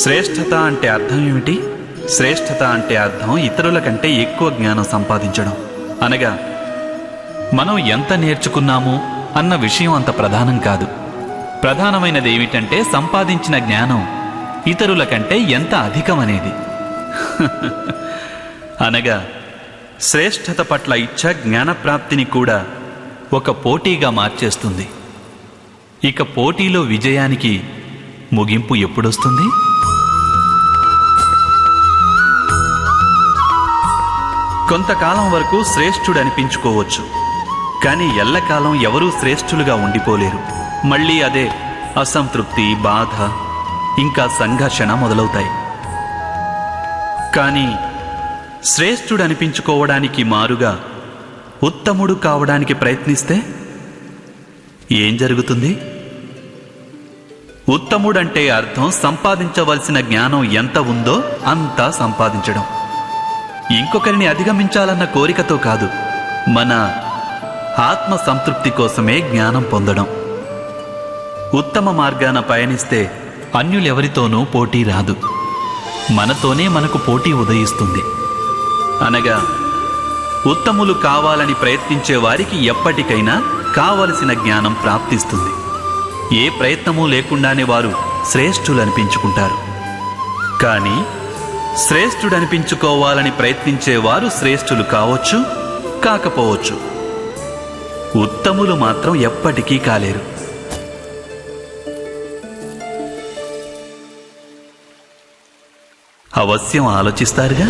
శ్రేష్ఠత అంటే అర్థం ఏమిటి? శ్రేష్ఠత అంటే అర్థం ఇతరుల కంటే ఎక్కువ జ్ఞానం సంపాదించడం. అనగా మనం ఎంత నేర్చుకున్నాము అన్న విషయం అంత ప్రధానం కాదు. ప్రధానమైనది ఏమిటంటే సంపాదించిన జ్ఞానం ఇతరుల కంటే ఎంత అధికమనేది. అనగా శ్రేష్ఠత పట్ల ఇచ్చ జ్ఞానప్రాప్తిని కూడా ఒక పోటీగా మార్చేస్తుంది. ఇక పోటీలో విజయానికి ముగింపు ఎప్పుడొస్తుంది? కొంతకాలం వరకు శ్రేష్ఠుడు అనిపించుకోవచ్చు, కానీ ఎల్లకాలం ఎవరూ శ్రేష్ఠులుగా ఉండిపోలేరు. మళ్ళీ అదే అసంతృప్తి, బాధ, ఇంకా సంఘర్షణ మొదలవుతాయి. కానీ శ్రేష్ఠుడు అనిపించుకోవడానికి మారుగా ఉత్తముడు కావడానికి ప్రయత్నిస్తే ఏం జరుగుతుంది? ఉత్తముడంటే అర్థం సంపాదించవలసిన జ్ఞానం ఎంత ఉందో అంతా సంపాదించడం. ఇంకొకరిని అధిగమించాలన్న కోరికతో కాదు, మన ఆత్మ సంతృప్తి కోసమే జ్ఞానం పొందడం. ఉత్తమ మార్గాన పయనిస్తే అన్యులెవరితోనూ పోటీ రాదు, మనతోనే మనకు పోటీ ఉదయిస్తుంది. అనగా ఉత్తములు కావాలని ప్రయత్నించే వారికి ఎప్పటికైనా కావలసిన జ్ఞానం ప్రాప్తిస్తుంది. ఏ ప్రయత్నమూ లేకుండానే వారు శ్రేష్ఠులనిపించుకుంటారు. కానీ శ్రేష్ఠుడనిపించుకోవాలని ప్రయత్నించేవారు శ్రేష్ఠులు కావచ్చు, కాకపోవచ్చు. ఉత్తములు మాత్రం ఎప్పటికీ కాలేరు. అవశ్యం ఆలోచిస్తారుగా.